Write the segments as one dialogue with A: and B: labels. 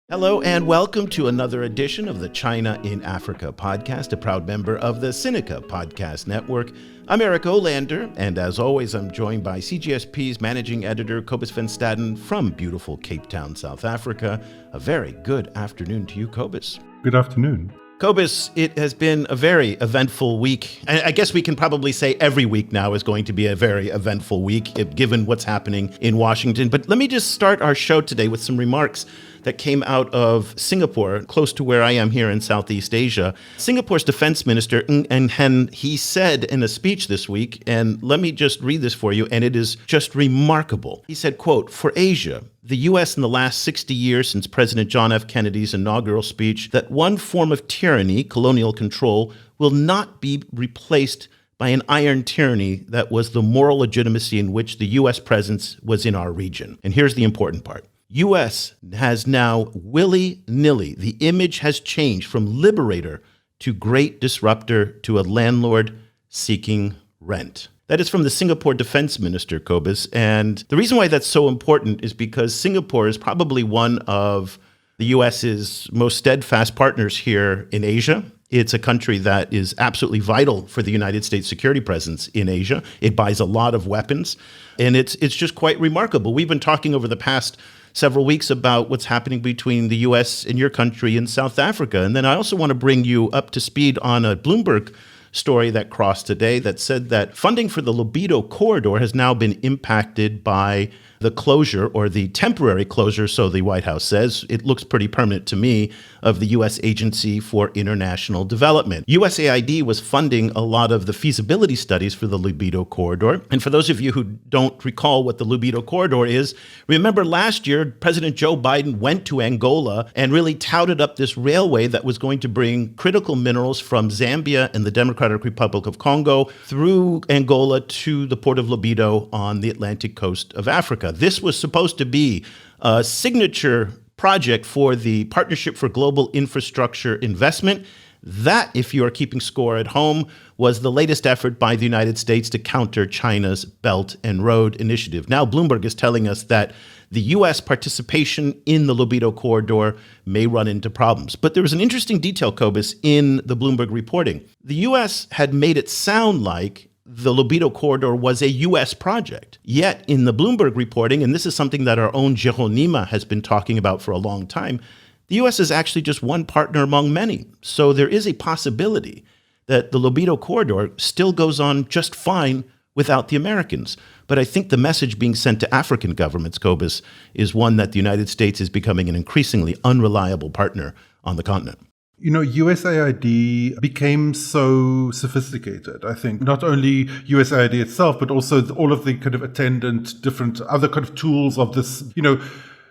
A: Hello and welcome to another edition of the China in Africa podcast, a proud member of the Sinica Podcast Network. I'm Eric Olander, and as always, I'm joined by CGSP's managing editor, Cobus van Staden, from beautiful Cape Town, South Africa. A very good afternoon to you, Cobus.
B: Good afternoon.
A: Cobus, it has been a very eventful week. I guess we can probably say every week now is going to be a very eventful week, given what's happening in Washington. But let me just start our show today with some remarks that came out of Singapore, close to where I am here in Southeast Asia. Singapore's defense minister, Ng Hen, he said in a speech this week, and let me just read this for you, and it is just remarkable. He said, quote, "For Asia, the U.S. in the last 60 years since President John F. Kennedy's inaugural speech, that one form of tyranny, colonial control, will not be replaced by an iron tyranny that was the moral legitimacy in which the U.S. presence was in our region." And here's the important part. U.S. has now willy-nilly, the image has changed from liberator to great disruptor to a landlord seeking rent. That is from the Singapore defense minister, Cobus. And the reason why that's so important is because Singapore is probably one of the U.S.'s most steadfast partners here in Asia. It's a country that is absolutely vital for the United States security presence in Asia. It buys a lot of weapons, and it's just quite remarkable. We've been talking over the past several weeks about what's happening between the U.S. and your country and South Africa. And then I also want to bring you up to speed on a Bloomberg story that crossed today that said that funding for the Libido corridor has now been impacted by the closure, or the temporary closure, so the White House says. It looks pretty permanent to me, of the U.S. Agency for International Development. USAID was funding a lot of the feasibility studies for the Libido corridor. And for those of you who don't recall what the Libido corridor is, remember last year, President Joe Biden went to Angola and really touted up this railway that was going to bring critical minerals from Zambia and the Democratic Republic of Congo through Angola to the port of Libido on the Atlantic coast of Africa. This was supposed to be a signature project for the Partnership for Global Infrastructure Investment. That, if you are keeping score at home, was the latest effort by the United States to counter China's Belt and Road Initiative. Now, Bloomberg is telling us that the U.S. participation in the Libido corridor may run into problems. But there was an interesting detail, Cobus, in the Bloomberg reporting. The U.S. had made it sound like the Libido corridor was a U.S. project. Yet in the Bloomberg reporting, and this is something that our own Jeronima has been talking about for a long time, the U.S. is actually just one partner among many. So there is a possibility that the Libido corridor still goes on just fine without the Americans. But I think the message being sent to African governments, Cobus, is one that the United States is becoming an increasingly unreliable partner on the continent.
B: You know, USAID became so sophisticated, I think. Not only USAID itself, but also all of the kind of attendant, different other kind of tools of this,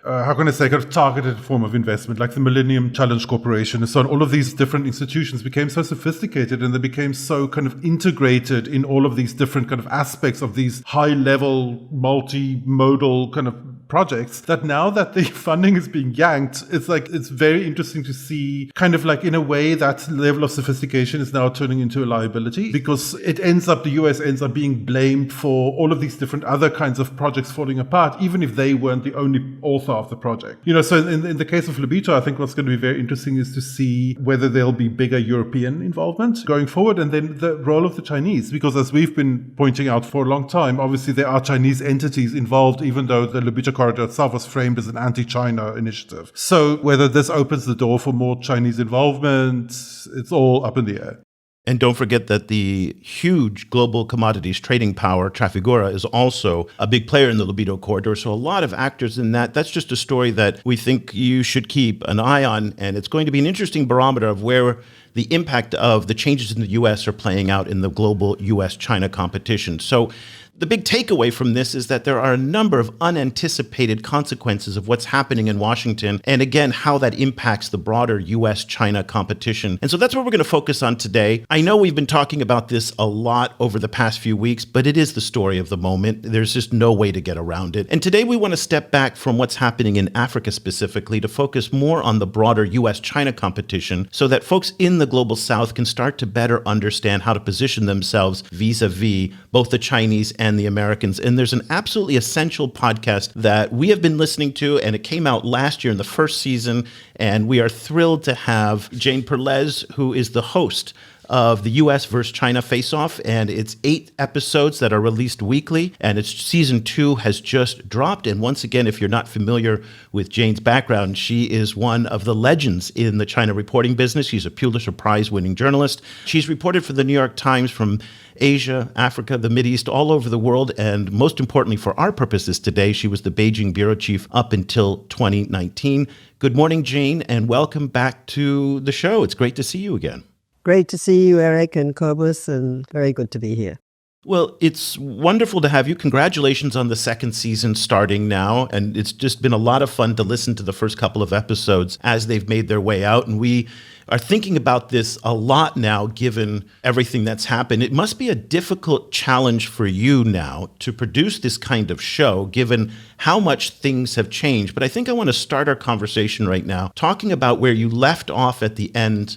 B: how can I say, kind of targeted form of investment, like the Millennium Challenge Corporation and so on. All of these different institutions became so sophisticated, and they became so kind of integrated in all of these different kind of aspects of these high-level, multimodal kind of projects, that now that the funding is being yanked, it's very interesting to see kind of like, in a way, that level of sophistication is now turning into a liability, because the US ends up being blamed for all of these different other kinds of projects falling apart, even if they weren't the only author of the project. So in the case of Libido, I think what's going to be very interesting is to see whether there'll be bigger European involvement going forward, and then the role of the Chinese, because as we've been pointing out for a long time, obviously there are Chinese entities involved, even though the Libido corridor itself was framed as an anti-China initiative. So whether this opens the door for more Chinese involvement, it's all up in the air.
A: And don't forget that the huge global commodities trading power, Trafigura, is also a big player in the Libido corridor. So a lot of actors in that. That's just a story that we think you should keep an eye on. And it's going to be an interesting barometer of where the impact of the changes in the U.S. are playing out in the global U.S. China competition. So the big takeaway from this is that there are a number of unanticipated consequences of what's happening in Washington, and again, how that impacts the broader U.S.-China competition. And so that's what we're going to focus on today. I know we've been talking about this a lot over the past few weeks, but it is the story of the moment. There's just no way to get around it. And today we want to step back from what's happening in Africa specifically to focus more on the broader U.S.-China competition so that folks in the global South can start to better understand how to position themselves vis-a-vis both the Chinese and the Americans. And there's an absolutely essential podcast that we have been listening to, and it came out last year in the first season. And we are thrilled to have Jane Perlez, who is the host of the U.S. versus China Faceoff, and it's 8 episodes that are released weekly, and its season 2 has just dropped. And once again, if you're not familiar with Jane's background, she is one of the legends in the China reporting business. She's a Pulitzer Prize-winning journalist. She's reported for the New York Times from Asia, Africa, the Mideast, all over the world, and most importantly for our purposes today, she was the Beijing bureau chief up until 2019. Good morning, Jane, and welcome back to the show. It's great to see you again.
C: Great to see you, Eric and Cobus, and very good to be here.
A: Well, it's wonderful to have you. Congratulations on the second season starting now. And it's just been a lot of fun to listen to the first couple of episodes as they've made their way out. And we are thinking about this a lot now, given everything that's happened. It must be a difficult challenge for you now to produce this kind of show, given how much things have changed. But I think I want to start our conversation right now talking about where you left off at the end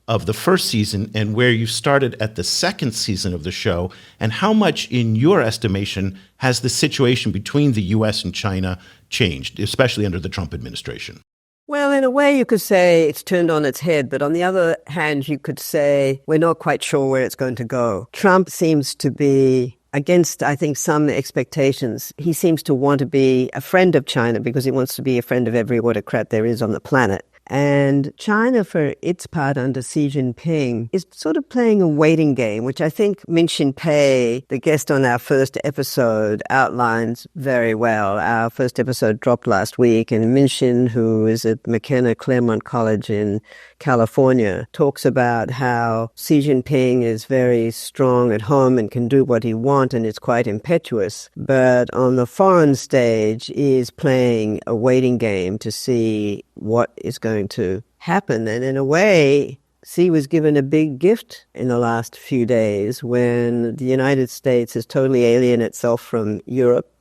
A: of the first season and where you started at the second season of the show, and how much, in your estimation, has the situation between the U.S. and China changed, especially under the Trump administration?
C: Well, in a way, you could say it's turned on its head, but on the other hand, you could say we're not quite sure where it's going to go. Trump seems to be against, I think, some expectations. He seems to want to be a friend of China because he wants to be a friend of every autocrat there is on the planet. And China, for its part under Xi Jinping, is sort of playing a waiting game, which I think Min Pei, the guest on our first episode, outlines very well. Our first episode dropped last week, and Min, who is at McKenna Claremont College in California, talks about how Xi Jinping is very strong at home and can do what he wants and is quite impetuous, but on the foreign stage is playing a waiting game to see what is going to happen. And in a way, Xi was given a big gift in the last few days when the United States has totally alienated itself from Europe.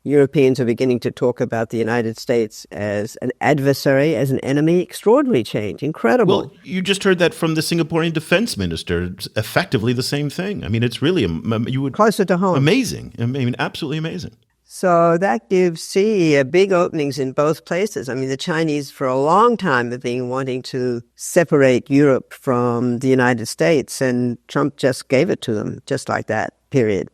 C: Europeans are beginning to talk about the United States as an adversary, as an enemy. Extraordinary change. Incredible.
A: Well, you just heard that from the Singaporean defense minister. It's effectively the same thing. I mean, it's really,
C: closer to home.
A: Amazing. I mean, absolutely amazing.
C: So that gives Xi big openings in both places. I mean, the Chinese for a long time have been wanting to separate Europe from the United States, and Trump just gave it to them, just like that, period.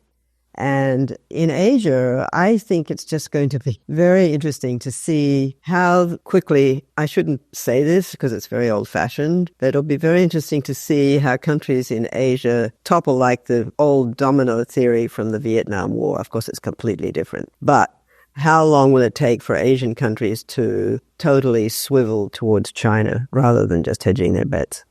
C: And in Asia, I think it's just going to be very interesting to see how quickly, I shouldn't say this because it's very old-fashioned, but it'll be very interesting to see how countries in Asia topple like the old domino theory from the Vietnam War. Of course, it's completely different. But how long will it take for Asian countries to totally swivel towards China rather than just hedging their bets?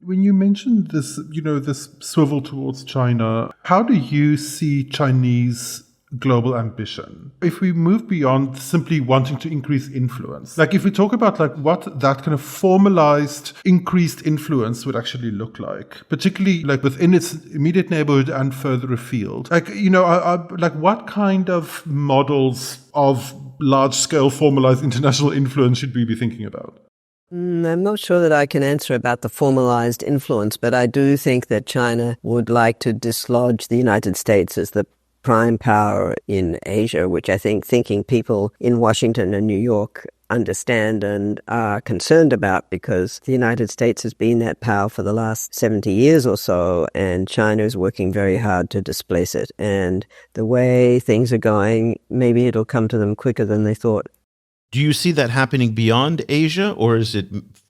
B: When you mentioned this, this swivel towards China, how do you see Chinese global ambition? If we move beyond simply wanting to increase influence, like if we talk about like what that kind of formalized increased influence would actually look like, particularly like within its immediate neighborhood and further afield, like, like what kind of models of large scale formalized international influence should we be thinking about?
C: I'm not sure that I can answer about the formalized influence, but I do think that China would like to dislodge the United States as the prime power in Asia, which I think thinking people in Washington and New York understand and are concerned about, because the United States has been that power for the last 70 years or so, and China is working very hard to displace it. And the way things are going, maybe it'll come to them quicker than they thought.
A: Do you see that happening beyond Asia, or is it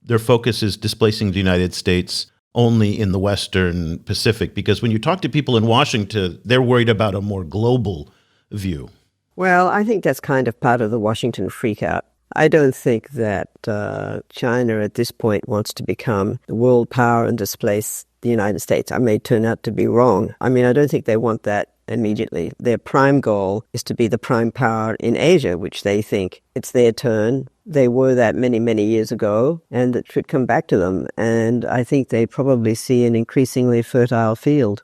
A: their focus is displacing the United States only in the Western Pacific? Because when you talk to people in Washington, they're worried about a more global view.
C: Well, I think that's kind of part of the Washington freakout. I don't think that China at this point wants to become the world power and displace the United States. I may turn out to be wrong. I mean, I don't think they want that immediately. Their prime goal is to be the prime power in Asia, which they think it's their turn. They were that many, many years ago, and it should come back to them. And I think they probably see an increasingly fertile field.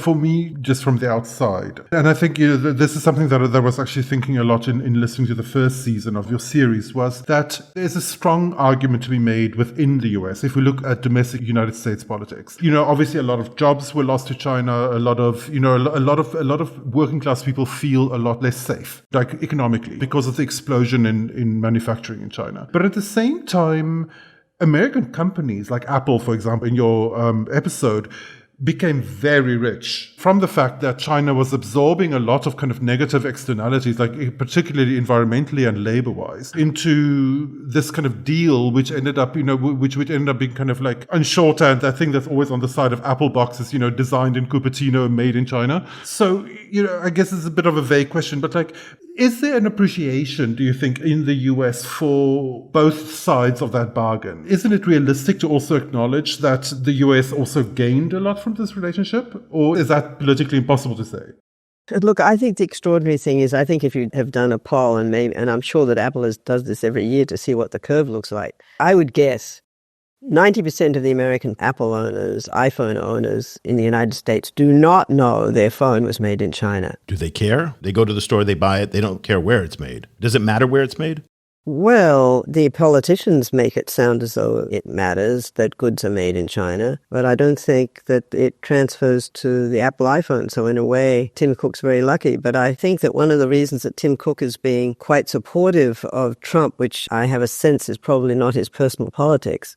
B: For me, just from the outside, and I think this is something that I was actually thinking a lot in listening to the first season of your series, was that there's a strong argument to be made within the US if we look at domestic United States politics. Obviously a lot of jobs were lost to China, a lot of working class people feel a lot less safe, like economically, because of the explosion in manufacturing in China. But at the same time, American companies like Apple, for example, in your episode, became very rich from the fact that China was absorbing a lot of kind of negative externalities, like particularly environmentally and labor-wise, into this kind of deal, which ended up, which ended up being kind of like, on shorthand, that thing that's always on the side of Apple boxes, designed in Cupertino, made in China. So, I guess it's a bit of a vague question, but like, is there an appreciation, do you think, in the US for both sides of that bargain? Isn't it realistic to also acknowledge that the US also gained a lot from this relationship? Or is that politically impossible to say?
C: Look, I think the extraordinary thing is, I think if you have done a poll, and I'm sure that Apple does this every year to see what the curve looks like, I would guess 90% of the American Apple owners, iPhone owners in the United States do not know their phone was made in China.
A: Do they care? They go to the store, they buy it, they don't care where it's made. Does it matter where it's made?
C: Well, the politicians make it sound as though it matters that goods are made in China, but I don't think that it transfers to the Apple iPhone. So in a way, Tim Cook's very lucky. But I think that one of the reasons that Tim Cook is being quite supportive of Trump, which I have a sense is probably not his personal politics,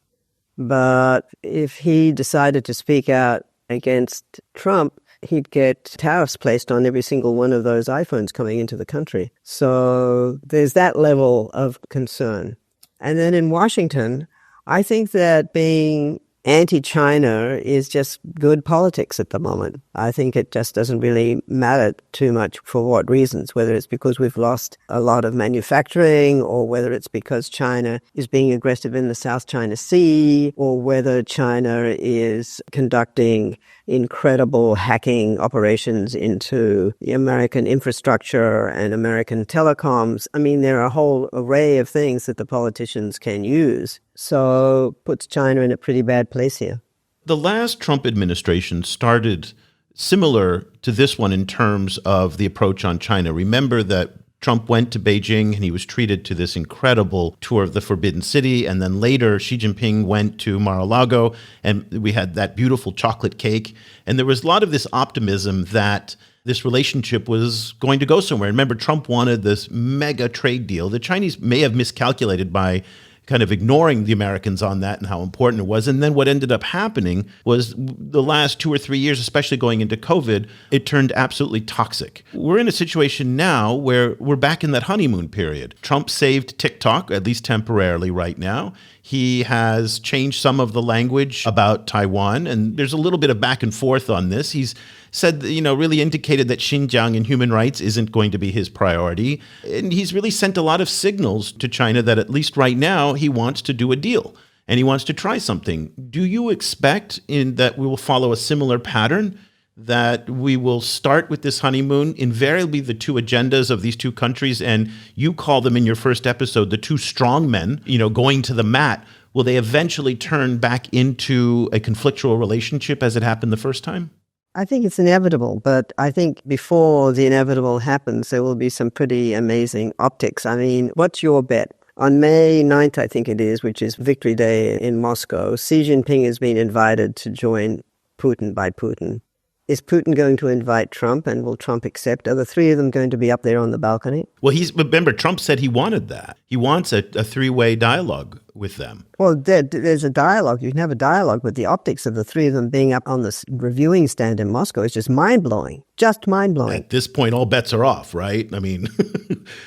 C: but if he decided to speak out against Trump, he'd get tariffs placed on every single one of those iPhones coming into the country. So there's that level of concern. And then in Washington, I think that being anti-China is just good politics at the moment. I think it just doesn't really matter too much for what reasons, whether it's because we've lost a lot of manufacturing, or whether it's because China is being aggressive in the South China Sea, or whether China is conducting incredible hacking operations into the American infrastructure and American telecoms. I mean, there are a whole array of things that the politicians can use. So puts China in a pretty bad place here.
A: The last Trump administration started similar to this one in terms of the approach on China. Remember that Trump went to Beijing and he was treated to this incredible tour of the Forbidden City. And then later, Xi Jinping went to Mar-a-Lago and we had that beautiful chocolate cake. And there was a lot of this optimism that this relationship was going to go somewhere. Remember, Trump wanted this mega trade deal. The Chinese may have miscalculated by kind of ignoring the Americans on that and how important it was. And then what ended up happening was the last 2 or 3 years, especially going into COVID, it turned absolutely toxic. We're in a situation now where we're back in that honeymoon period. Trump saved TikTok, at least temporarily right now. He has changed some of the language about Taiwan, and there's a little bit of back and forth on this. He's said, really indicated that Xinjiang and human rights isn't going to be his priority. And he's really sent a lot of signals to China that at least right now he wants to do a deal and he wants to try something. Do you expect that we will follow a similar pattern, that we will start with this honeymoon, invariably the two agendas of these two countries, and you call them in your first episode the two strong men, going to the mat? Will they eventually turn back into a conflictual relationship as it happened the first time?
C: I think it's inevitable, but I think before the inevitable happens, there will be some pretty amazing optics. I mean, what's your bet? On May 9th, I think it is, which is Victory Day in Moscow, Xi Jinping has been invited to join Putin by Putin. Is Putin going to invite Trump, and will Trump accept? Are the three of them going to be up there on the balcony?
A: Well, remember, Trump said he wanted that. He wants a three-way dialogue with them.
C: Well, there's a dialogue. You can have a dialogue, but the optics of the three of them being up on the reviewing stand in Moscow is just mind-blowing. Just mind-blowing.
A: At this point, all bets are off, right? I mean,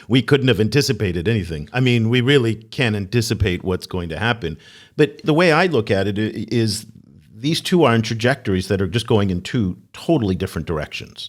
A: we couldn't have anticipated anything. I mean, we really can't anticipate what's going to happen. But the way I look at it is these two are in trajectories that are just going in two totally different directions.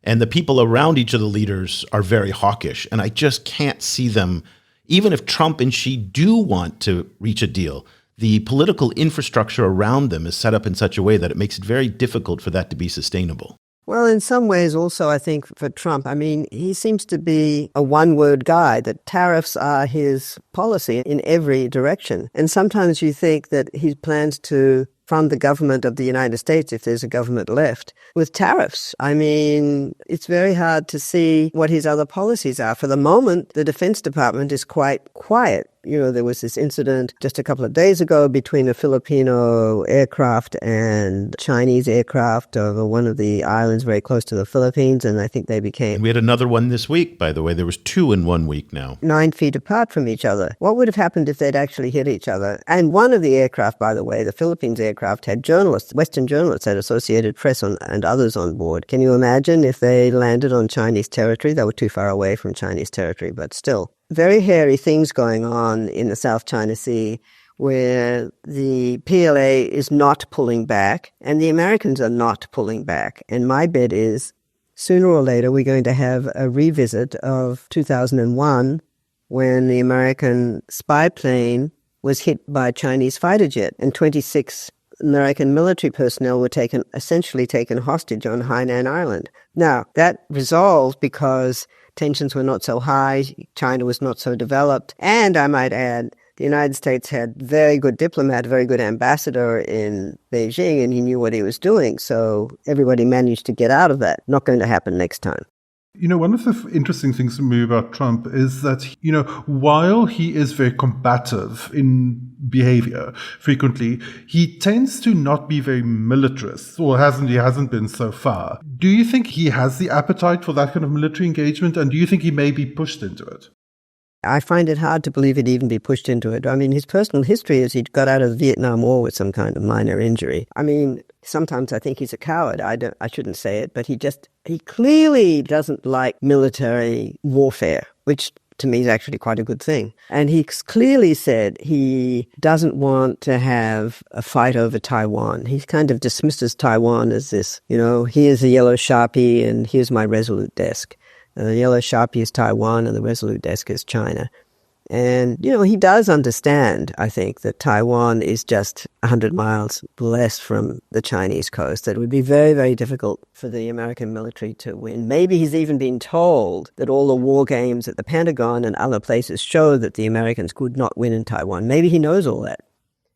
A: And the people around each of the leaders are very hawkish. And I just can't see them, even if Trump and Xi do want to reach a deal, the political infrastructure around them is set up in such a way that it makes it very difficult for that to be sustainable.
C: Well, in some ways also, I think for Trump, I mean, he seems to be a one-word guy, that tariffs are his policy in every direction. And sometimes you think that he plans to fund the government of the United States, if there's a government left, with tariffs. I mean, it's very hard to see what his other policies are. For the moment, the Defense Department is quite quiet. You know, there was this incident just a couple of days ago between a Filipino aircraft and Chinese aircraft over one of the islands very close to the Philippines, and I think they became...
A: We had another one this week, by the way. There was 2 in 1 week now.
C: 9 feet apart from each other. What would have happened if they'd actually hit each other? And one of the aircraft, by the way, the Philippines aircraft, had journalists, Western journalists, had Associated Press and others on board. Can you imagine if they landed on Chinese territory? They were too far away from Chinese territory, but still. Very hairy things going on in the South China Sea where the PLA is not pulling back and the Americans are not pulling back. And my bet is sooner or later we're going to have a revisit of 2001 when the American spy plane was hit by a Chinese fighter jet and 26 American military personnel were essentially taken hostage on Hainan Island. Now, that resolved because tensions were not so high, China was not so developed, and I might add, the United States had very good diplomat, very good ambassador in Beijing, and he knew what he was doing, so everybody managed to get out of that. Not going to happen next time.
B: You know, one of the interesting things for me about Trump is that, you know, while he is very combative in behavior frequently, he tends to not be very militarist, or he hasn't been so far. Do you think he has the appetite for that kind of military engagement, and do you think he may be pushed into it?
C: I find it hard to believe he'd even be pushed into it. I mean, his personal history is he got out of the Vietnam War with some kind of minor injury. I mean, sometimes I think he's a coward. I shouldn't say it, but he clearly doesn't like military warfare, which to me is actually quite a good thing. And he's clearly said he doesn't want to have a fight over Taiwan. He kind of dismisses Taiwan as this, you know, here's a yellow Sharpie and here's my resolute desk. The yellow Sharpie is Taiwan and the resolute desk is China. And, you know, he does understand, I think, that Taiwan is just 100 miles less from the Chinese coast. That it would be very, very difficult for the American military to win. Maybe he's even been told that all the war games at the Pentagon and other places show that the Americans could not win in Taiwan. Maybe he knows all that.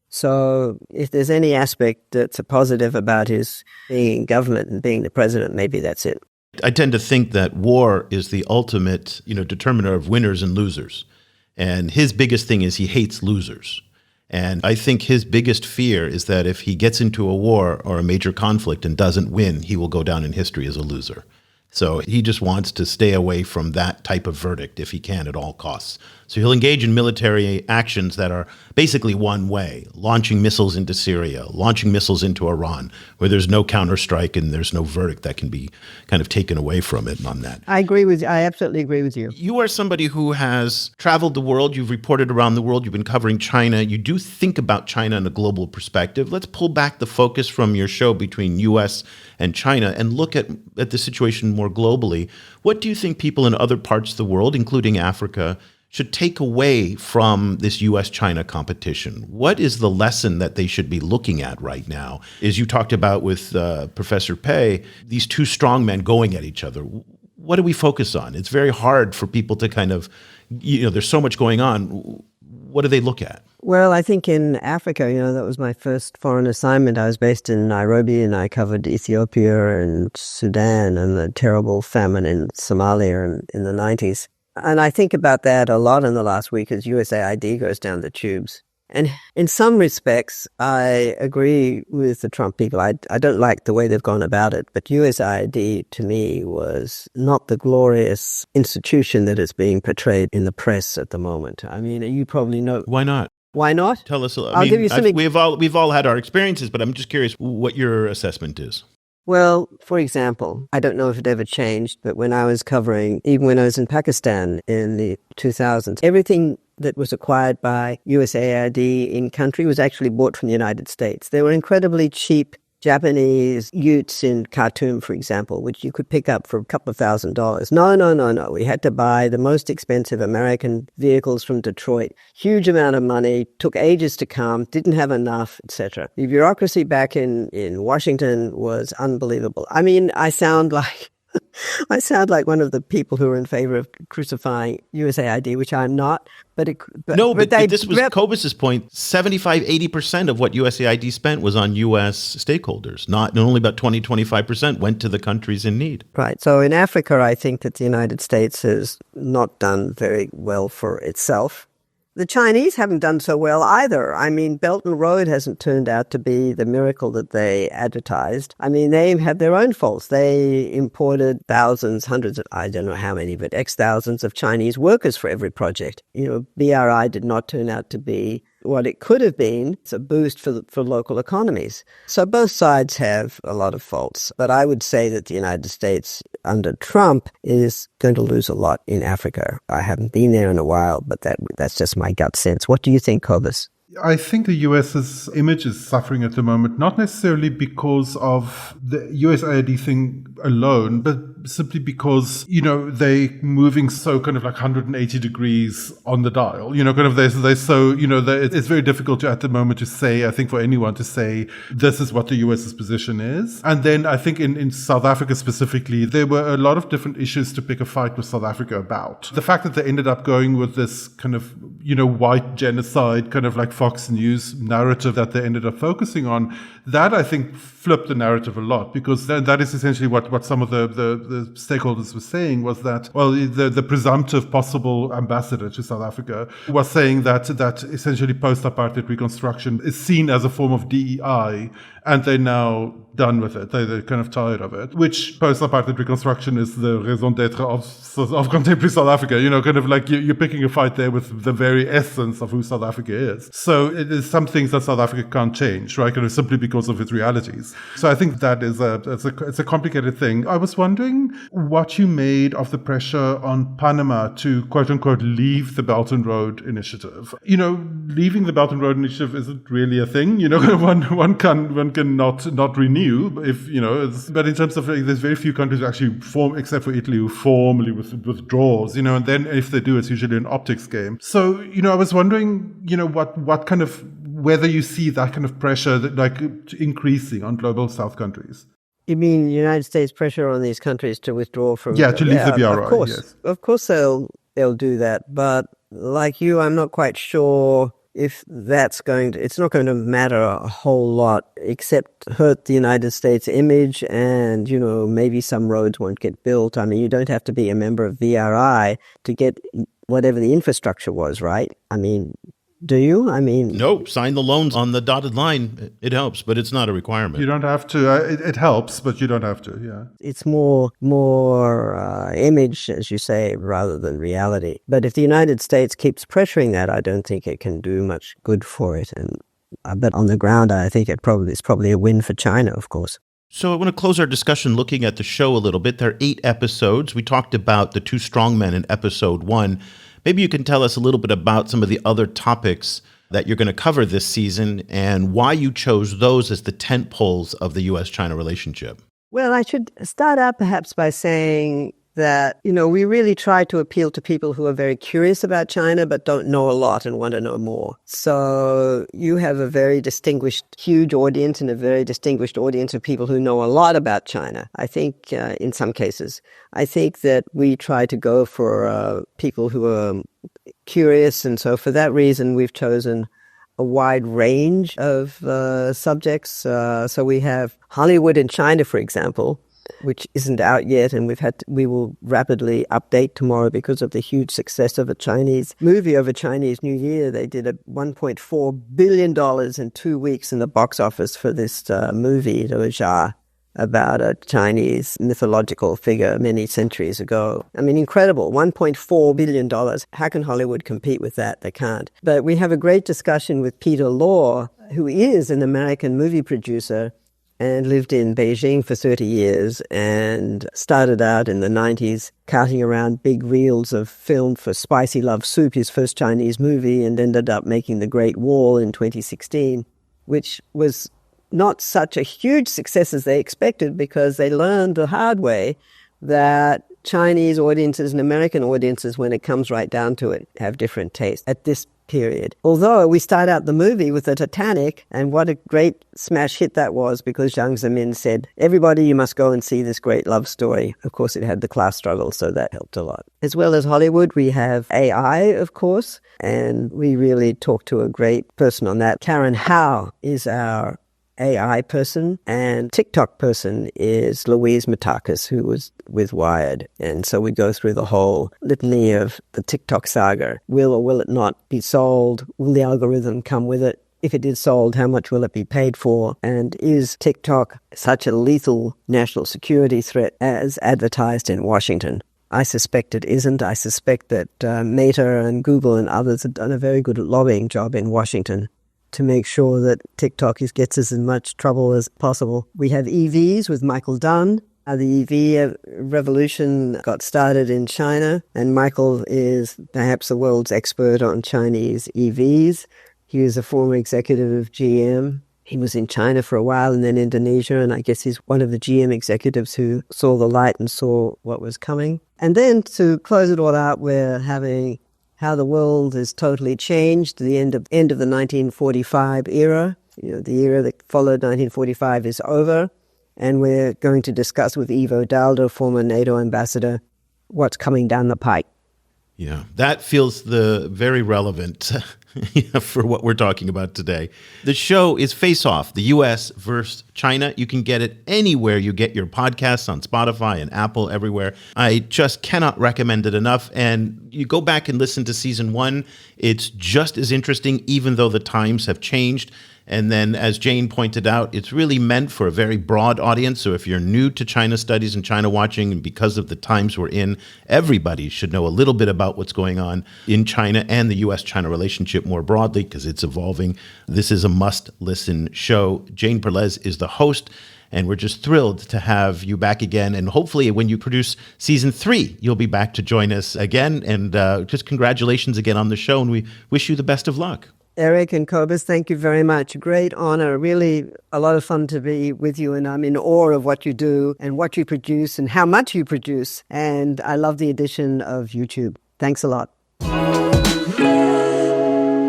C: So if there's any aspect that's a positive about his being in government and being the president, maybe that's it.
A: I tend to think that war is the ultimate, determiner of winners and losers. And his biggest thing is he hates losers. And I think his biggest fear is that if he gets into a war or a major conflict and doesn't win, he will go down in history as a loser. So he just wants to stay away from that type of verdict if he can at all costs. So he'll engage in military actions that are basically one way, launching missiles into Syria, launching missiles into Iran, where there's no counterstrike and there's no verdict that can be kind of taken away from it on that.
C: I agree with you. I absolutely agree with you.
A: You are somebody who has traveled the world. You've reported around the world. You've been covering China. You do think about China in a global perspective. Let's pull back the focus from your show between U.S. and China and look at the situation more globally. What do you think people in other parts of the world, including Africa, should take away from this U.S.-China competition? What is the lesson that they should be looking at right now? As you talked about with Professor Pei, these two strongmen going at each other. What do we focus on? It's very hard for people to kind of, there's so much going on. What do they look at?
C: Well, I think in Africa, that was my first foreign assignment. I was based in Nairobi and I covered Ethiopia and Sudan and the terrible famine in Somalia in the 90s. And I think about that a lot in the last week as USAID goes down the tubes. And in some respects, I agree with the Trump people. I don't like the way they've gone about it, but USAID to me was not the glorious institution that is being portrayed in the press at the moment. I mean, you probably know.
A: Why not?
C: Why not?
A: Tell us.
C: I'll give you something.
A: We've all had our experiences, but I'm just curious what your assessment is.
C: Well, for example, I don't know if it ever changed, but when I was even when I was in Pakistan in the 2000s, everything that was acquired by USAID in country was actually bought from the United States. They were incredibly cheap Japanese utes in Khartoum, for example, which you could pick up for a couple of $1,000s. No. We had to buy the most expensive American vehicles from Detroit. Huge amount of money, took ages to come, didn't have enough, etc. The bureaucracy back in Washington was unbelievable. I mean, I sound like I sound like one of the people who are in favor of crucifying USAID, which I'm not. But
A: this was Cobus's point. 75-80% of what USAID spent was on U.S. stakeholders. Not only about 20-25% went to the countries in need.
C: Right. So in Africa, I think that the United States has not done very well for itself. The Chinese haven't done so well either. I mean, Belt and Road hasn't turned out to be the miracle that they advertised. I mean, they have their own faults. They imported thousands, hundreds of, I don't know how many, but X thousands of Chinese workers for every project. BRI did not turn out to be what it could have been. It's a boost for local economies. So both sides have a lot of faults. But I would say that the United States under Trump is going to lose a lot in Africa. I haven't been there in a while, but that's just my gut sense. What do you think, Cobus?
B: I think the US's image is suffering at the moment, not necessarily because of the USAID thing alone, but simply because, they're moving so kind of like 180 degrees on the dial, they're so, it's very difficult at the moment to say, I think for anyone to say, this is what the US's position is. And then I think in South Africa specifically, there were a lot of different issues to pick a fight with South Africa about. The fact that they ended up going with this kind of, white genocide, kind of like Fox News narrative that they ended up focusing on, that I think flipped the narrative a lot, because that is essentially what some of the stakeholders were saying, was that, well, the presumptive possible ambassador to South Africa was saying that essentially post-apartheid reconstruction is seen as a form of DEI, and they're now done with it. They're kind of tired of it, which post-apartheid reconstruction is the raison d'etre of contemporary South Africa, kind of like you're picking a fight there with the very essence of who South Africa is. So it is some things that South Africa can't change, right? Kind of simply because of its realities. So I think that is it's a complicated thing. I was wondering what you made of the pressure on Panama to quote unquote leave the Belt and Road Initiative. Leaving the Belt and Road Initiative isn't really a thing. One can not renew. But in terms of there's very few countries who actually form, except for Italy, who formally withdraws. And then if they do, it's usually an optics game. So I was wondering, what kind of, whether you see that kind of pressure increasing on global South countries.
C: You mean the United States pressure on these countries to withdraw from?
B: Yeah, to leave the BRI.
C: Of course,
B: yes.
C: Of course they'll do that. But like you, I'm not quite sure if it's not going to matter a whole lot, except hurt the United States image, and, maybe some roads won't get built. I mean, you don't have to be a member of VRI to get whatever the infrastructure was, right? I mean, do you? I mean...
A: No, sign the loans on the dotted line. It helps, but it's not a requirement.
B: You don't have to. It helps, but you don't have to, yeah.
C: It's more image, as you say, rather than reality. But if the United States keeps pressuring that, I don't think it can do much good for it. But on the ground, I think it's probably a win for China, of course.
A: So I want to close our discussion looking at the show a little bit. There are 8 episodes. We talked about the 2 strongmen in episode 1. Maybe you can tell us a little bit about some of the other topics that you're going to cover this season and why you chose those as the tent poles of the U.S. China relationship.
C: Well, I should start out perhaps by saying that, we really try to appeal to people who are very curious about China but don't know a lot and want to know more. So you have a very distinguished, huge audience and a very distinguished audience of people who know a lot about China. I think in some cases, I think that we try to go for people who are curious. And so for that reason, we've chosen a wide range of subjects. So we have Hollywood in China, for example, which isn't out yet, and we will rapidly update tomorrow because of the huge success of a Chinese movie over Chinese New Year. They did $1.4 billion in 2 weeks in the box office for this movie, about a Chinese mythological figure many centuries ago. I mean, incredible, $1.4 billion. How can Hollywood compete with that? They can't. But we have a great discussion with Peter Law, who is an American movie producer and lived in Beijing for 30 years and started out in the 90s carting around big reels of film for Spicy Love Soup, his first Chinese movie, and ended up making The Great Wall in 2016, which was not such a huge success as they expected because they learned the hard way that Chinese audiences and American audiences, when it comes right down to it, have different tastes. At this period. Although we start out the movie with the Titanic, and what a great smash hit that was, because Jiang Zemin said, everybody, you must go and see this great love story. Of course, it had the class struggle, so that helped a lot. As well as Hollywood, we have AI, of course, and we really talked to a great person on that. Karen Howe is our AI person, and TikTok person is Louise Matakis, who was with Wired. And so we go through the whole litany of the TikTok saga. Will or will it not be sold? Will the algorithm come with it? If it is sold, how much will it be paid for? And is TikTok such a lethal national security threat as advertised in Washington? I suspect it isn't. I suspect that Meta and Google and others have done a very good lobbying job in Washington to make sure that TikTok gets us in much trouble as possible. We have EVs with Michael Dunn. The EV revolution got started in China, and Michael is perhaps the world's expert on Chinese EVs. He was a former executive of GM. He was in China for a while and then Indonesia, and I guess he's one of the GM executives who saw the light and saw what was coming. And then to close it all out, we're having how the world has totally changed. The end of the 1945 era. The era that followed 1945 is over. And we're going to discuss with Ivo Daldo, former NATO ambassador, what's coming down the pike.
A: Yeah, that feels very relevant for what we're talking about today. The show is Faceoff, the U.S. versus China. You can get it anywhere you get your podcasts, on Spotify and Apple, everywhere. I just cannot recommend it enough. And you go back and listen to season 1. It's just as interesting, even though the times have changed. And then, as Jane pointed out, it's really meant for a very broad audience. So if you're new to China studies and China watching, and because of the times we're in, everybody should know a little bit about what's going on in China and the U.S. China relationship more broadly, because it's evolving. This is a must-listen show. Jane Perlez is the host, and we're just thrilled to have you back again. And hopefully when you produce season 3, you'll be back to join us again. And just congratulations again on the show, and we wish you the best of luck.
C: Eric and Cobus, thank you very much. Great honor. Really a lot of fun to be with you, and I'm in awe of what you do and what you produce and how much you produce. And I love the addition of YouTube. Thanks a lot.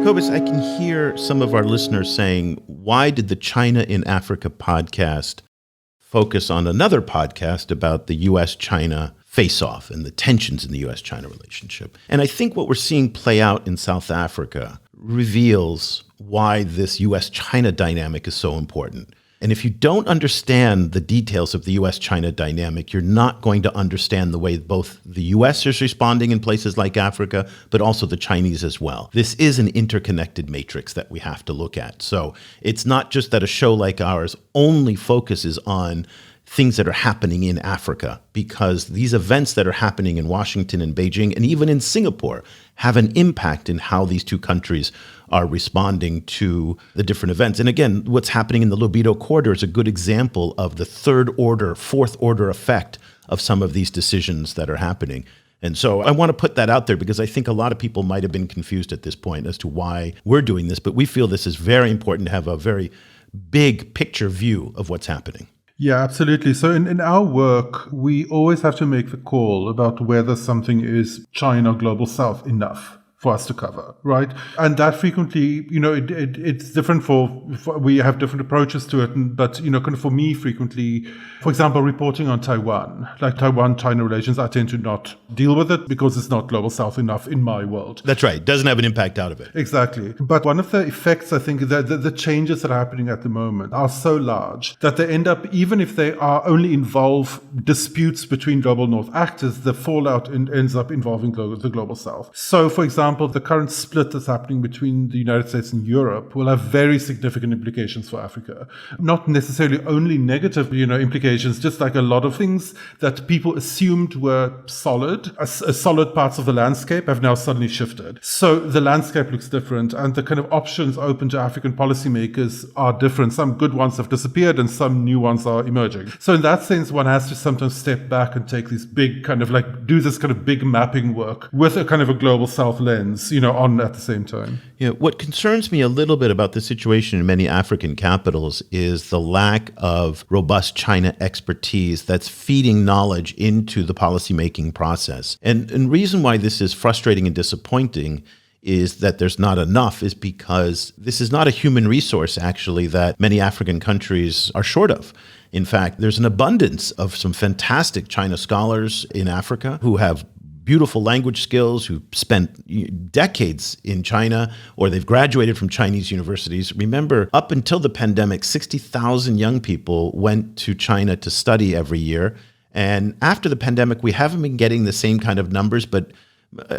A: Cobus, I can hear some of our listeners saying, why did the China in Africa podcast focus on another podcast about the U.S. China face-off and the tensions in the U.S. China relationship? And I think what we're seeing play out in South Africa reveals why this U.S. China dynamic is so important. And if you don't understand the details of the U.S. China dynamic, you're not going to understand the way both the U.S. is responding in places like Africa, but also the Chinese as well. This is an interconnected matrix that we have to look at. So it's not just that a show like ours only focuses on things that are happening in Africa, because these events that are happening in Washington and Beijing and even in Singapore have an impact in how these two countries are responding to the different events. And again, what's happening in the Libido corridor is a good example of the third order, fourth order effect of some of these decisions that are happening. And so I want to put that out there, because I think a lot of people might have been confused at this point as to why we're doing this, but we feel this is very important to have a very big picture view of what's happening.
B: Yeah, absolutely. So in our work, we always have to make the call about whether something is China Global South enough for us to cover, right? And that frequently, it's different we have different approaches to it. But, kind of for me, frequently, for example, reporting on Taiwan, like Taiwan-China relations, I tend to not deal with it because it's not Global South enough in my world.
A: That's right. It doesn't have an impact out of it.
B: Exactly. But one of the effects, I think, that the changes that are happening at the moment are so large that they end up, even if they are only involve disputes between global North actors, the fallout ends up involving the Global South. So, for example, the current split that's happening between the United States and Europe will have very significant implications for Africa. Not necessarily only negative, implications, just like a lot of things that people assumed were solid, solid parts of the landscape have now suddenly shifted. So the landscape looks different, and the kind of options open to African policymakers are different. Some good ones have disappeared and some new ones are emerging. So in that sense, one has to sometimes step back and take these big do this kind of big mapping work with a kind of a Global South lens, on at the same time.
A: Yeah, what concerns me a little bit about the situation in many African capitals is the lack of robust China expertise that's feeding knowledge into the policymaking process. And reason why this is frustrating and disappointing is that there's not enough is because this is not a human resource, actually, that many African countries are short of. In fact, there's an abundance of some fantastic China scholars in Africa who have beautiful language skills, who spent decades in China, or they've graduated from Chinese universities. Remember, up until the pandemic, 60,000 young people went to China to study every year. And after the pandemic, we haven't been getting the same kind of numbers, but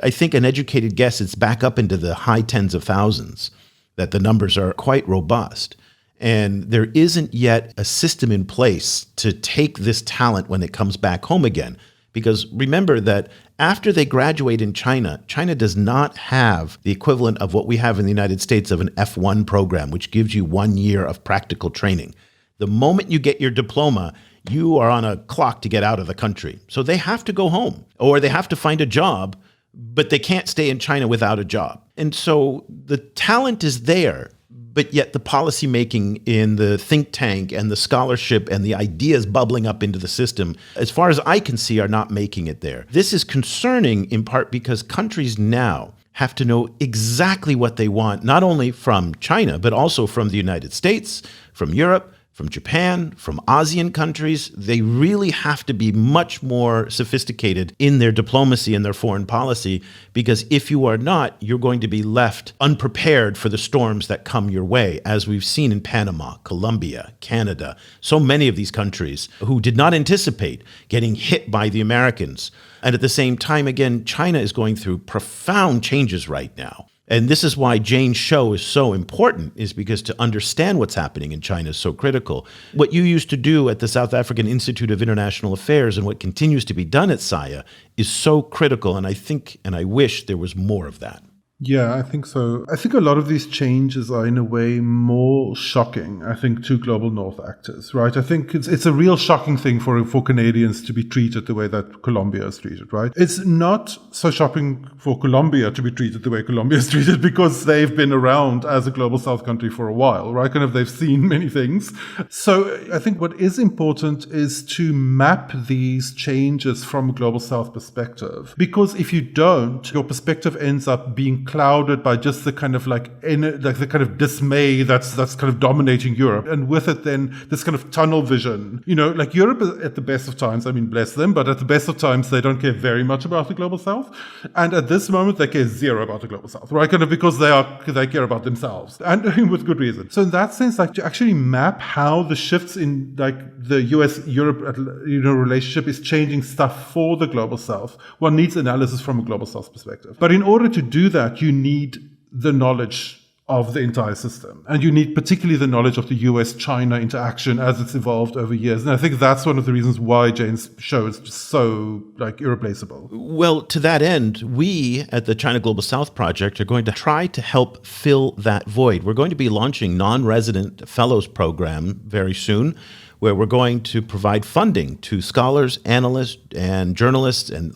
A: I think an educated guess, it's back up into the high tens of thousands, that the numbers are quite robust. And there isn't yet a system in place to take this talent when it comes back home again. Because remember that after they graduate in China, China does not have the equivalent of what we have in the United States of an F1 program, which gives you 1 year of practical training. The moment you get your diploma, you are on a clock to get out of the country. So they have to go home, or they have to find a job, but they can't stay in China without a job. And so the talent is there, but yet the policymaking in the think tank and the scholarship and the ideas bubbling up into the system, as far as I can see, are not making it there. This is concerning in part because countries now have to know exactly what they want, not only from China, but also from the United States, from Europe, from Japan, from ASEAN countries. They really have to be much more sophisticated in their diplomacy and their foreign policy, because if you are not, you're going to be left unprepared for the storms that come your way, as we've seen in Panama, Colombia, Canada, so many of these countries who did not anticipate getting hit by the Americans. And at the same time, again, China is going through profound changes right now. And this is why Jane's show is so important, is because to understand what's happening in China is so critical. What you used to do at the South African Institute of International Affairs and what continues to be done at SIA is so critical. And I think, and I wish there was more of that.
B: Yeah, I think so. I think a lot of these changes are in a way more shocking, I think, to global North actors, right? I think it's a real shocking thing for Canadians to be treated the way that Colombia is treated, right? It's not so shocking for Colombia to be treated the way Colombia is treated because they've been around as a global South country for a while, right? Kind of they've seen many things. So I think what is important is to map these changes from a global South perspective, because if you don't, your perspective ends up being clouded by just the kind of the kind of dismay that's kind of dominating Europe, and with it then this kind of tunnel vision. You know, like Europe at the best of times, I mean, bless them, but at the best of times they don't care very much about the global South, and at this moment they care zero about the global South, right? Kind of because they care about themselves, and with good reason. So in that sense, like to actually map how the shifts in like the US-Europe relationship is changing stuff for the global South, one needs analysis from a global South perspective. But in order to do that, you need the knowledge of the entire system. And you need particularly the knowledge of the U.S. China interaction as it's evolved over years. And I think that's one of the reasons why Jane's show is just so irreplaceable.
A: Well, to that end, we at the China Global South Project are going to try to help fill that void. We're going to be launching non-resident fellows program very soon, where we're going to provide funding to scholars, analysts, and journalists, and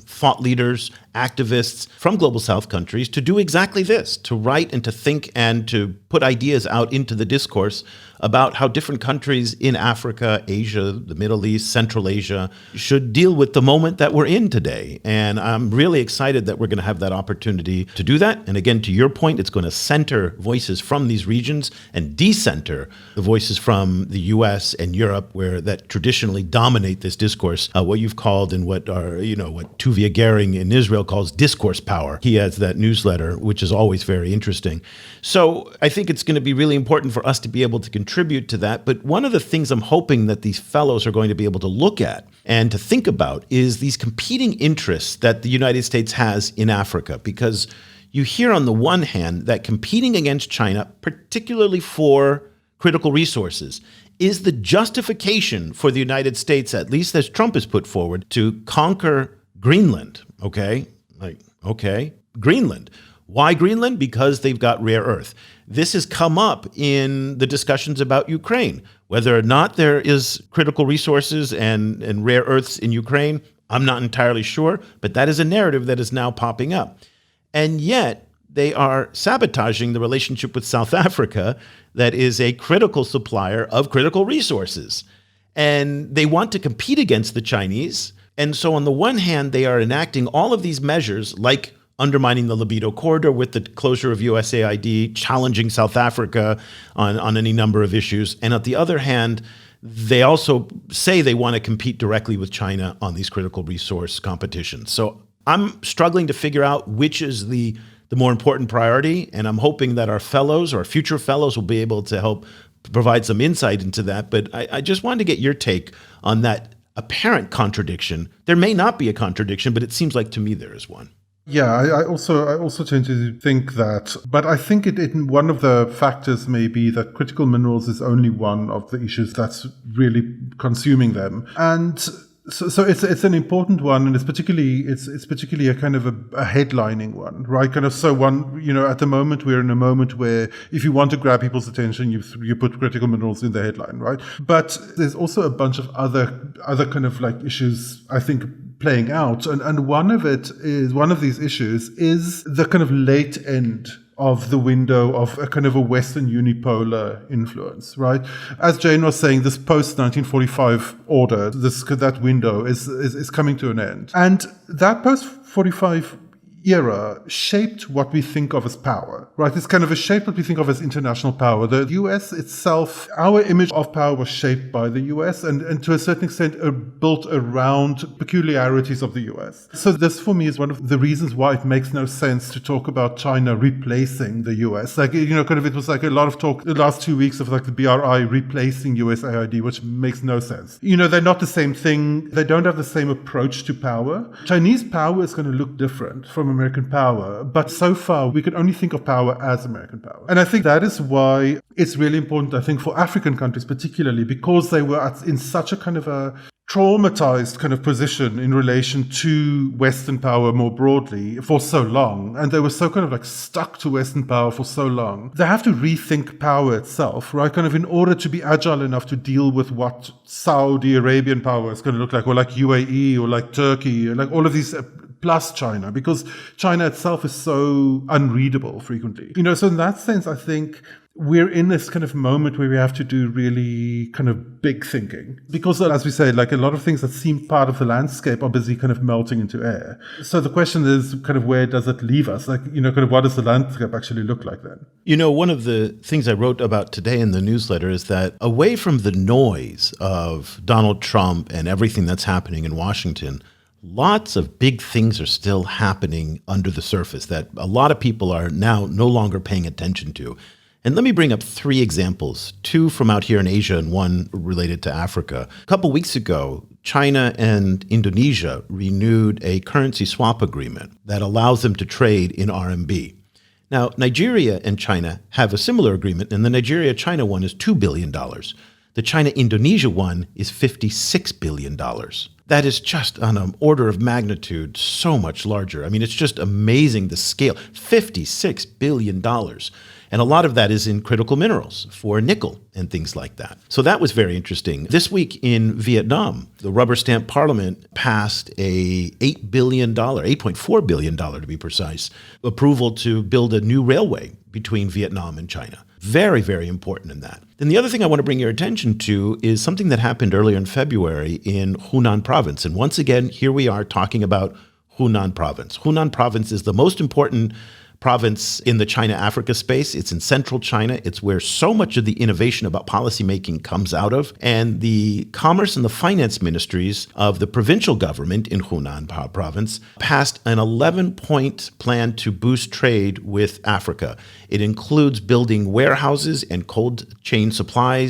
A: thought leaders, activists from Global South countries to do exactly this, to write and to think and to put ideas out into the discourse about how different countries in Africa, Asia, the Middle East, Central Asia should deal with the moment that we're in today. And I'm really excited that we're going to have that opportunity to do that. And again, to your point, it's going to center voices from these regions and decenter the voices from the US and Europe, where that traditionally dominate this discourse, what you've called and what Tuvia Gehring in Israel calls discourse power. He has that newsletter, which is always very interesting. So I think it's going to be really important for us to be able to contribute to that. But one of the things I'm hoping that these fellows are going to be able to look at and to think about is these competing interests that the United States has in Africa, because you hear on the one hand that competing against China, particularly for critical resources, is the justification for the United States, at least as Trump has put forward, to conquer Greenland. Okay, Greenland. Why Greenland? Because they've got rare earth. This has come up in the discussions about Ukraine. Whether or not there is critical resources and rare earths in Ukraine, I'm not entirely sure, but that is a narrative that is now popping up. And yet, they are sabotaging the relationship with South Africa, that is a critical supplier of critical resources. And they want to compete against the Chinese. And so on the one hand, they are enacting all of these measures like undermining the libido corridor with the closure of USAID, challenging South Africa on any number of issues. And on the other hand, they also say they want to compete directly with China on these critical resource competitions. So I'm struggling to figure out which is the more important priority, and I'm hoping that our fellows, our future fellows, will be able to help provide some insight into that. But I just wanted to get your take on that apparent contradiction. There may not be a contradiction, but it seems like to me there is one.
B: Yeah, I also tend to think that, but I think one of the factors may be that critical minerals is only one of the issues that's really consuming them, and so it's an important one, and it's particularly a kind of a headlining one, right? Kind of so one, at the moment we're in a moment where if you want to grab people's attention, you put critical minerals in the headline, right? But there's also a bunch of other kind of like issues, I think, playing out, and one of these issues is the kind of late end of the window of a kind of a Western unipolar influence, right? As Jane was saying, this post-1945 order, that window is coming to an end. And that post-45 era shaped what we think of as power, right? It's kind of shaped what we think of as international power. The US itself, our image of power was shaped by the US and to a certain extent built around peculiarities of the US. So this for me is one of the reasons why it makes no sense to talk about China replacing the US. Like, it was like a lot of talk the last 2 weeks of like the BRI replacing USAID, which makes no sense. They're not the same thing. They don't have the same approach to power. Chinese power is going to look different from American power, but so far we can only think of power as American power. And I think that is why it's really important, I think, for African countries particularly, because they were in such a kind of a traumatized kind of position in relation to Western power more broadly for so long, and they were so kind of like stuck to Western power for so long. They have to rethink power itself, right? Kind of in order to be agile enough to deal with what Saudi Arabian power is going to look like, or like UAE, or like Turkey, or like all of these plus China, because China itself is so unreadable frequently. So in that sense, I think we're in this kind of moment where we have to do really kind of big thinking. Because as we say, like a lot of things that seem part of the landscape are busy kind of melting into air. So the question is kind of where does it leave us? Like, kind of what does the landscape actually look like then?
A: One of the things I wrote about today in the newsletter is that away from the noise of Donald Trump and everything that's happening in Washington, lots of big things are still happening under the surface that a lot of people are now no longer paying attention to. And let me bring up 3 examples, 2 from out here in Asia and 1 related to Africa. A couple weeks ago, China and Indonesia renewed a currency swap agreement that allows them to trade in RMB. Now, Nigeria and China have a similar agreement, and the Nigeria-China one is $2 billion. The China-Indonesia one is $56 billion. That is just on an order of magnitude so much larger. I mean, it's just amazing the scale, $56 billion. And a lot of that is in critical minerals for nickel and things like that. So that was very interesting. This week in Vietnam, the rubber stamp parliament passed a $8.4 billion to be precise, approval to build a new railway between Vietnam and China. Very, very important in that. Then the other thing I want to bring your attention to is something that happened earlier in February in Hunan province. And once again, here we are talking about Hunan province. Hunan province is the most important province in the China-Africa space. It's in central China. It's where so much of the innovation about policymaking comes out of. And the commerce and the finance ministries of the provincial government in Hunan province passed an 11-point plan to boost trade with Africa. It includes building warehouses and cold chain supply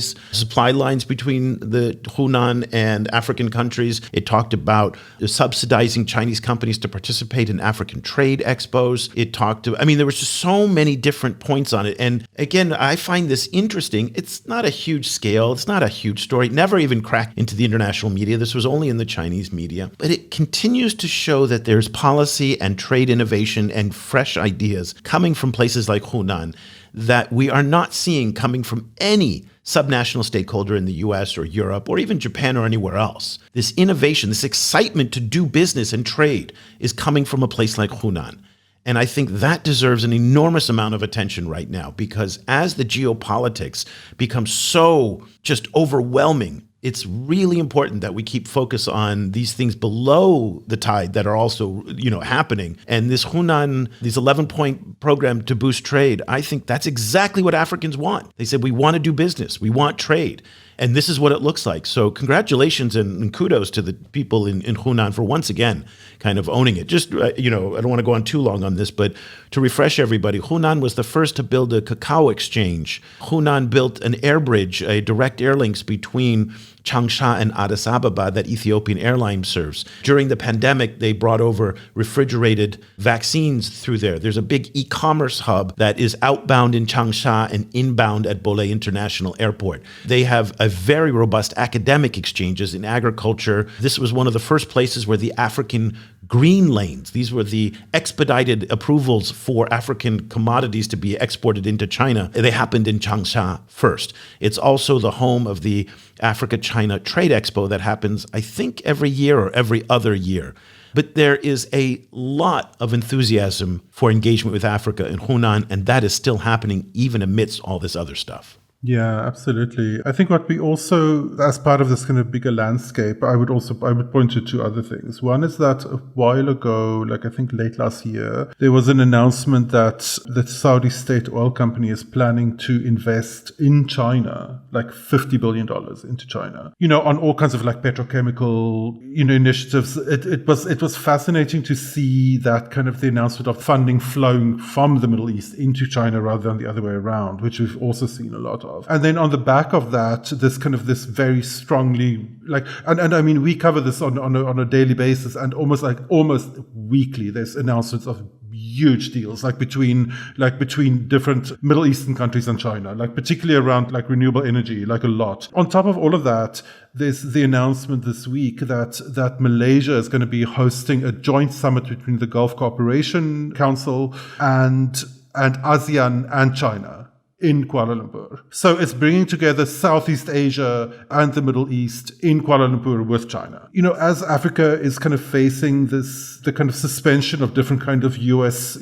A: lines between the Hunan and African countries. It talked about subsidizing Chinese companies to participate in African trade expos. It talked about, there was just so many different points on it. And again, I find this interesting. It's not a huge scale. It's not a huge story. It never even cracked into the international media. This was only in the Chinese media. But it continues to show that there's policy and trade innovation and fresh ideas coming from places like Hunan that we are not seeing coming from any subnational stakeholder in the US or Europe or even Japan or anywhere else. This innovation, this excitement to do business and trade is coming from a place like Hunan. And I think that deserves an enormous amount of attention right now, because as the geopolitics become so just overwhelming it's really important that we keep focus on these things below the tide that are also, happening. And this Hunan, this 11-point program to boost trade, I think that's exactly what Africans want. They said, we want to do business. We want trade. And this is what it looks like. So congratulations and kudos to the people in Hunan for once again kind of owning it. Just, I don't want to go on too long on this, but to refresh everybody, Hunan was the first to build a cacao exchange. Hunan built an air bridge, a direct air links between Changsha and Addis Ababa that Ethiopian Airlines serves. During the pandemic, they brought over refrigerated vaccines through there. There's a big e-commerce hub that is outbound in Changsha and inbound at Bole International Airport. They have a very robust academic exchanges in agriculture. This was one of the first places where the African green lanes, these were the expedited approvals for African commodities to be exported into China. They happened in Changsha first. It's also the home of the Africa-China Trade Expo that happens, I think, every year or every other year. But there is a lot of enthusiasm for engagement with Africa in Hunan, and that is still happening even amidst all this other stuff.
B: Yeah, absolutely. I think what we also, as part of this kind of bigger landscape, I would point to two other things. One is that a while ago, like I think late last year, there was an announcement that the Saudi state oil company is planning to invest in China, like $50 billion into China, on all kinds of like petrochemical, initiatives. It was fascinating to see that kind of the announcement of funding flowing from the Middle East into China rather than the other way around, which we've also seen a lot of. And then on the back of that, this very strongly and I mean, we cover this on a daily basis, and almost weekly, there's announcements of huge deals between different Middle Eastern countries and China, particularly around renewable energy, a lot. On top of all of that, there's the announcement this week that Malaysia is going to be hosting a joint summit between the Gulf Cooperation Council and ASEAN and China in Kuala Lumpur. So it's bringing together Southeast Asia and the Middle East in Kuala Lumpur with China. As Africa is kind of facing the kind of suspension of different kind of U.S.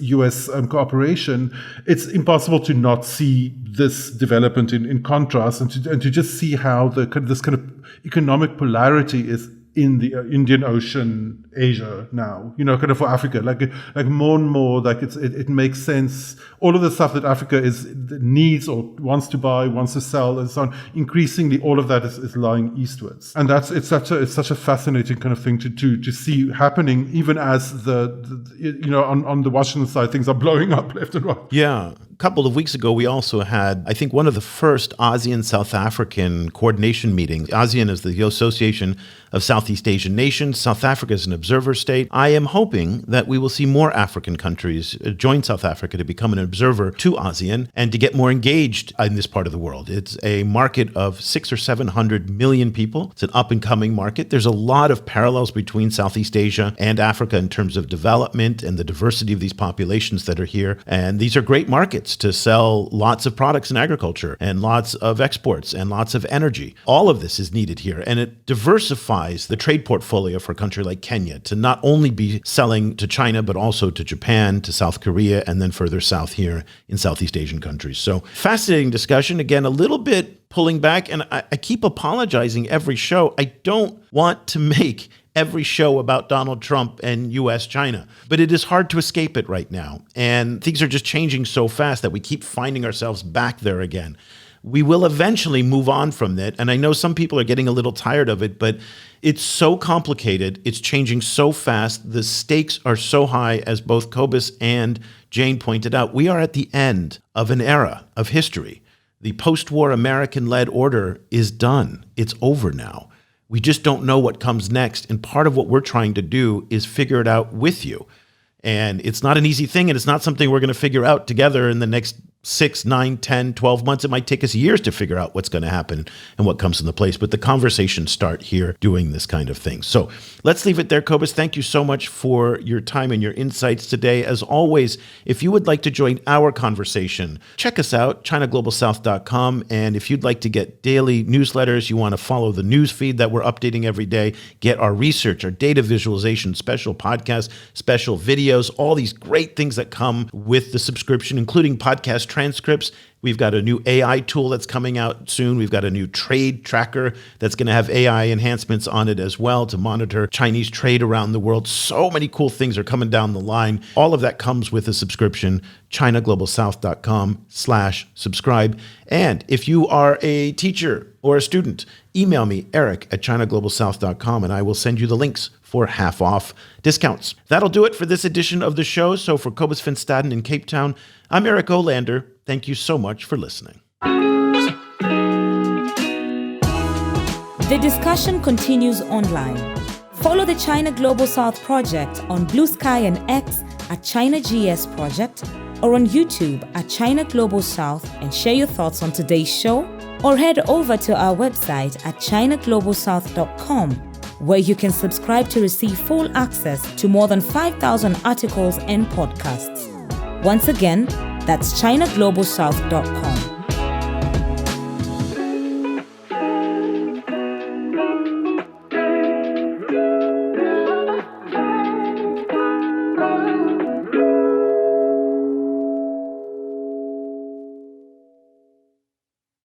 B: cooperation, it's impossible to not see this development in contrast and to just see how this kind of economic polarity is in the Indian Ocean, Asia now, kind of for Africa, more and more, it makes sense. All of the stuff that Africa needs or wants to buy, wants to sell, and so on. Increasingly, all of that is lying eastwards, and it's such a fascinating kind of thing to see happening, even as on the Washington side, things are blowing up left and right.
A: Yeah. A couple of weeks ago, we also had, I think, one of the first ASEAN-South African coordination meetings. ASEAN is the Association of Southeast Asian Nations. South Africa is an observer state. I am hoping that we will see more African countries join South Africa to become an observer to ASEAN and to get more engaged in this part of the world. It's a market of 600 or 700 million people. It's an up-and-coming market. There's a lot of parallels between Southeast Asia and Africa in terms of development and the diversity of these populations that are here. And these are great markets to sell lots of products in agriculture and lots of exports and lots of energy. All of this is needed here, and it diversifies the trade portfolio for a country like Kenya to not only be selling to China, but also to Japan, to South Korea, and then further south here in Southeast Asian countries. So fascinating discussion. Again, a little bit pulling back, and I keep apologizing every show. I don't want to make every show about Donald Trump and U.S. China, but it is hard to escape it right now. And things are just changing so fast that we keep finding ourselves back there again. We will eventually move on from that. And I know some people are getting a little tired of it, but it's so complicated. It's changing so fast. The stakes are so high, as both Cobus and Jane pointed out. We are at the end of an era of history. The post-war American-led order is done. It's over now. We just don't know what comes next. And part of what we're trying to do is figure it out with you. And it's not an easy thing, and it's not something we're going to figure out together in the next 6, 9, 10, 12 months. It might take us years to figure out what's going to happen and what comes into place. But the conversations start here doing this kind of thing. So let's leave it there, Cobus. Thank you so much for your time and your insights today. As always, if you would like to join our conversation, check us out, ChinaGlobalSouth.com. And if you'd like to get daily newsletters, you want to follow the news feed that we're updating every day, get our research, our data visualization, special podcasts, special videos, all these great things that come with the subscription, including podcast transcripts. We've got a new AI tool that's coming out soon. We've got a new trade tracker that's going to have AI enhancements on it as well to monitor Chinese trade around the world. So many cool things are coming down the line. All of that comes with a subscription, ChinaGlobalSouth.com/subscribe. And if you are a teacher or a student, email me, Eric@ChinaGlobalSouth.com, and I will send you the links for half off discounts. That'll do it for this edition of the show. So for Cobus Van Staden in Cape Town, I'm Eric Olander. Thank you so much for listening.
D: The discussion continues online. Follow the China Global South Project on Blue Sky and X at China GS Project, or on YouTube at China Global South, and share your thoughts on today's show, or head over to our website at ChinaGlobalSouth.com, where you can subscribe to receive full access to more than 5,000 articles and podcasts. Once again, that's ChinaGlobalSouth.com.